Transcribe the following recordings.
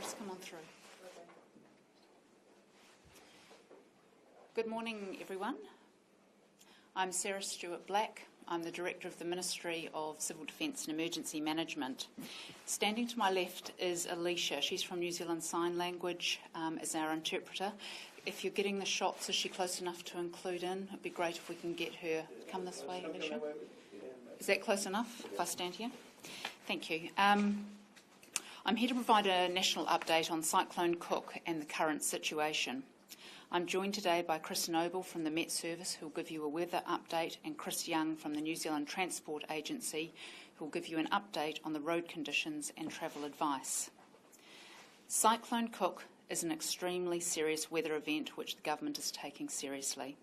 just come on through. Good morning, everyone. I'm Sarah Stewart-Black. I'm the Director of the Ministry of Civil Defence and Emergency Management. Standing to my left is Alicia. She's from New Zealand Sign Language as our interpreter. If you're getting the shots, is she close enough to include in? It'd be great if we can get her. Come this way, Alicia. Is that close enough if I stand here? Thank you. I'm here to provide a national update on Cyclone Cook and the current situation. I'm joined today by Chris Noble from the Met Service, who will give you a weather update, and Chris Young from the New Zealand Transport Agency, who will give you an update on the road conditions and travel advice. Cyclone Cook is an extremely serious weather event which the government is taking seriously.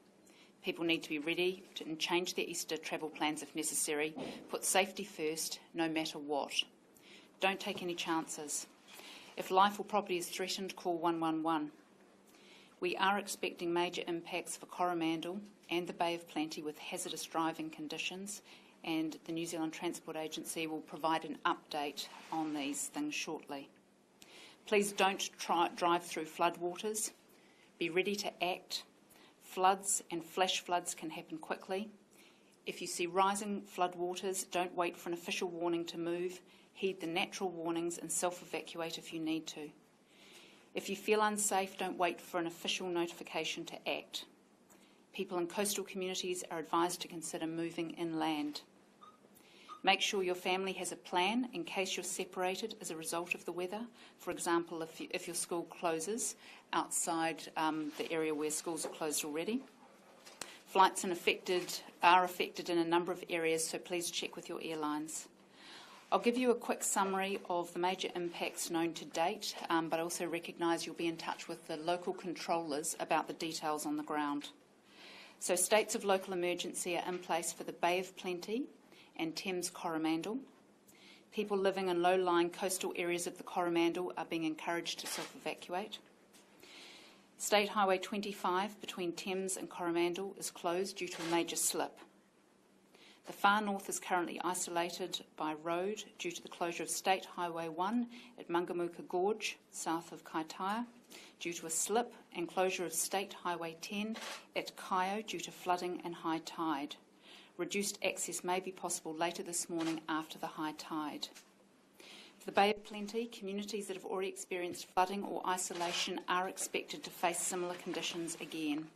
People need to be ready and change their Easter travel plans if necessary. Put safety first, no matter what. Don't take any chances. If life or property is threatened, call 111. We are expecting major impacts for Coromandel and the Bay of Plenty with hazardous driving conditions, and the New Zealand Transport Agency will provide an update on these things shortly. Please don't drive through floodwaters. Be ready to act. Floods and flash floods can happen quickly. If you see rising floodwaters, don't wait for an official warning to move. Heed the natural warnings and self-evacuate if you need to. If you feel unsafe, don't wait for an official notification to act. People in coastal communities are advised to consider moving inland. Make sure your family has a plan in case you're separated as a result of the weather. For example, if your school closes outside the area where schools are closed already. Flights are affected in a number of areas, so please check with your airlines. I'll give you a quick summary of the major impacts known to date, but I also recognise you'll be in touch with the local controllers about the details on the ground. So states of local emergency are in place for the Bay of Plenty and Thames Coromandel. People living in low-lying coastal areas of the Coromandel are being encouraged to self-evacuate. State Highway 25 between Thames and Coromandel is closed due to a major slip. The far north is currently isolated by road due to the closure of State Highway 1 at Mungamuka Gorge, south of Kaitaia, due to a slip, and closure of State Highway 10 at Kaio due to flooding and high tide. Reduced access may be possible later this morning after the high tide. For the Bay of Plenty, communities that have already experienced flooding or isolation are expected to face similar conditions again.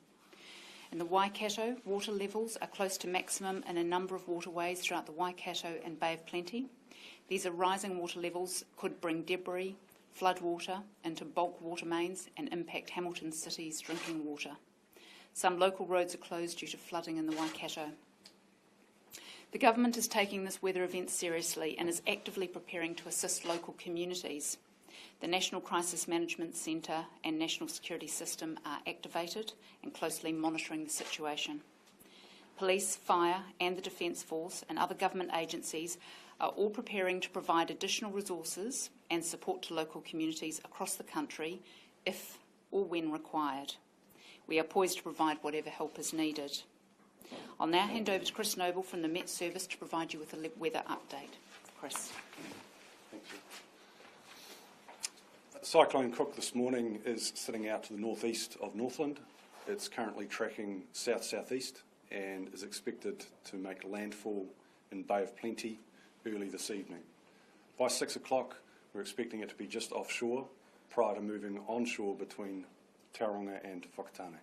In the Waikato, water levels are close to maximum in a number of waterways throughout the Waikato and Bay of Plenty. These are rising water levels could bring debris, flood water into bulk water mains and impact Hamilton City's drinking water. Some local roads are closed due to flooding in the Waikato. The government is taking this weather event seriously and is actively preparing to assist local communities. The National Crisis Management Centre and National Security System are activated and closely monitoring the situation. Police, fire and the Defence Force and other government agencies are all preparing to provide additional resources and support to local communities across the country if or when required. We are poised to provide whatever help is needed. I'll now hand over to Chris Noble from the Met Service to provide you with a weather update. Chris. Thank you. Cyclone Cook this morning is sitting out to the northeast of Northland. It's currently tracking south-southeast and is expected to make landfall in Bay of Plenty early this evening. By 6 o'clock, we're expecting it to be just offshore prior to moving onshore between Tauranga and Whakatane.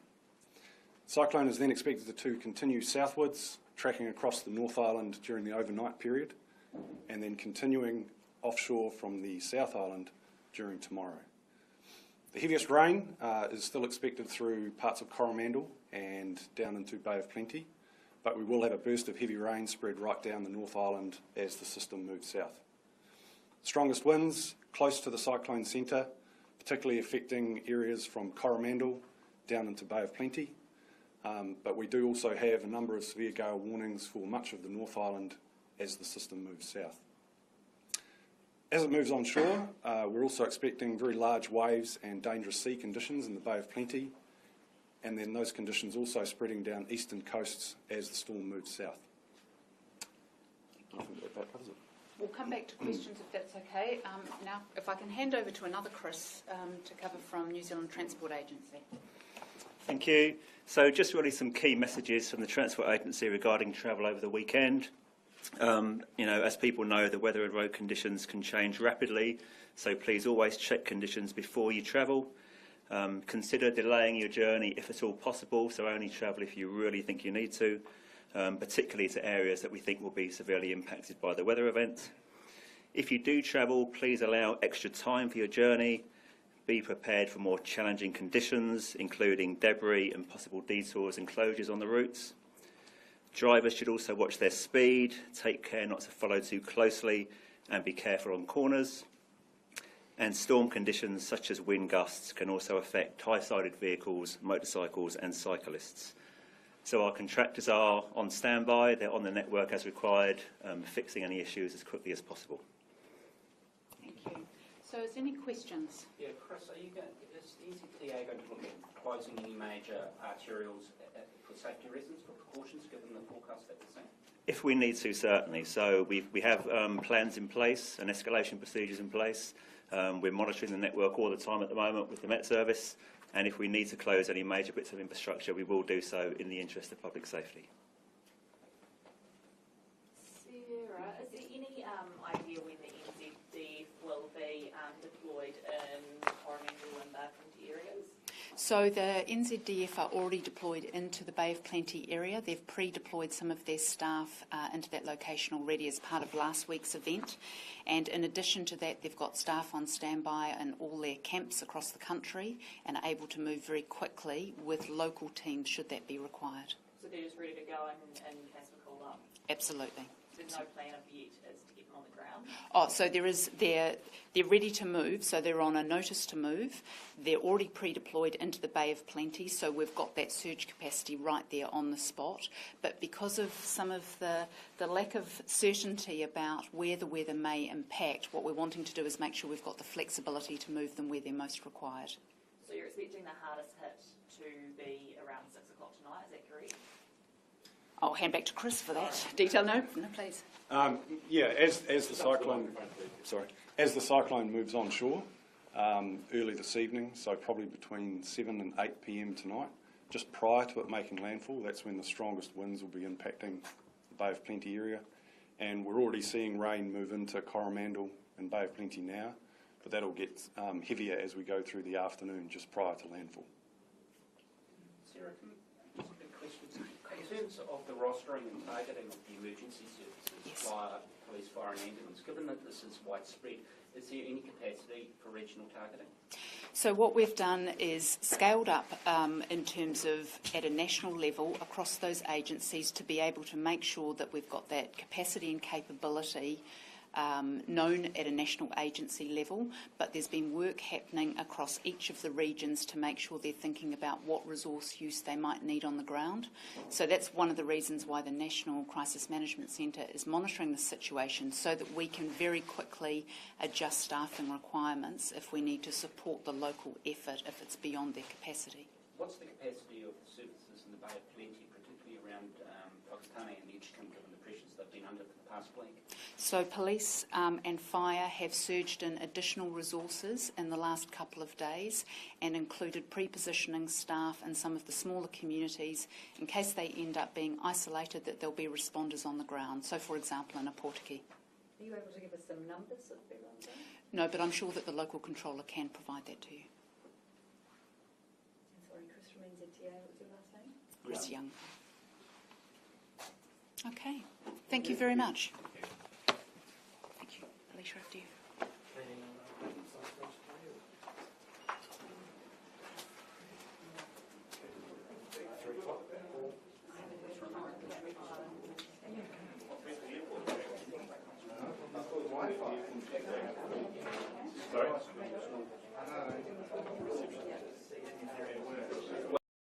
Cyclone is then expected to continue southwards, tracking across the North Island during the overnight period, and then continuing offshore from the South Island during tomorrow. The heaviest rain is still expected through parts of Coromandel and down into Bay of Plenty, but we will have a burst of heavy rain spread right down the North Island as the system moves south. Strongest winds close to the cyclone centre, particularly affecting areas from Coromandel down into Bay of Plenty, but we do also have a number of severe gale warnings for much of the North Island as the system moves south. As it moves onshore, we're also expecting very large waves and dangerous sea conditions in the Bay of Plenty, and then those conditions also spreading down eastern coasts as the storm moves south. Nothing about that, does it? We'll come back to questions if that's okay. Now, if I can hand over to another Chris to cover from New Zealand Transport Agency. Thank you. So just really some key messages from the Transport Agency regarding travel over the weekend. As people know, the weather and road conditions can change rapidly, so please always check conditions before you travel. Consider delaying your journey if at all possible, so only travel if you really think you need to, particularly to areas that we think will be severely impacted by the weather event. If you do travel, please allow extra time for your journey. Be prepared for more challenging conditions, including debris and possible detours and closures on the routes. Drivers should also watch their speed, take care not to follow too closely, and be careful on corners. And storm conditions such as wind gusts can also affect high-sided vehicles, motorcycles and cyclists. So our contractors are on standby, they're on the network as required, fixing any issues as quickly as possible. Thank you. So is there any questions? Yeah, Chris, is the NZTA going to look at closing any major arterials for safety reasons, for precautions, given the forecast that we're seeing? If we need to, certainly. So we have plans in place and escalation procedures in place. We're monitoring the network all the time at the moment with the Met Service, and if we need to close any major bits of infrastructure, we will do so in the interest of public safety. Sarah, is there any idea when the NZD will be deployed in Coromandel and Plenty areas? So the NZDF are already deployed into the Bay of Plenty area. They've pre-deployed some of their staff into that location already as part of last week's event. And in addition to that, they've got staff on standby in all their camps across the country and are able to move very quickly with local teams should that be required. So they're just ready to go in case we're called up? Absolutely. So there's no plan of yet as to get them on the ground? Oh, so they're ready to move, so they're on a notice to move. They're already pre-deployed into the Bay of Plenty, so we've got that surge capacity right there on the spot. But because of some of the lack of certainty about where the weather may impact, what we're wanting to do is make sure we've got the flexibility to move them where they're most required. So you're expecting the hardest hit to be around 6 o'clock tonight, is that correct? I'll hand back to Chris for that detail. No, please. As the cyclone moves onshore early this evening, so probably between 7 and 8 p.m. tonight, just prior to it making landfall, that's when the strongest winds will be impacting the Bay of Plenty area. And we're already seeing rain move into Coromandel and Bay of Plenty now, but that'll get heavier as we go through the afternoon just prior to landfall. Sarah, just a big question. In terms of the rostering and targeting of the emergency services, Yes. fire, police, fire and ambulance, given that this is widespread, is there any capacity for regional targeting? So what we've done is scaled up in terms of at a national level across those agencies to be able to make sure that we've got that capacity and capability known at a national agency level, but there's been work happening across each of the regions to make sure they're thinking about what resource use they might need on the ground. So that's one of the reasons why the National Crisis Management Centre is monitoring the situation so that we can very quickly adjust staffing requirements if we need to support the local effort if it's beyond their capacity. What's the capacity of the services in the Bay of Plenty, particularly around Whakatane and Edgecombe, given the pressures they've been under for the past week? So police and fire have surged in additional resources in the last couple of days and included pre-positioning staff in some of the smaller communities in case they end up being isolated that there'll be responders on the ground. So, for example, in Aportiki. Are you able to give us some numbers of everyone's in? No, but I'm sure that the local controller can provide that to you. Sorry, Chris from NZTA, what was your last name? Chris Young. Okay. Thank you very much. Thank you. Alicia, after you. Sorry?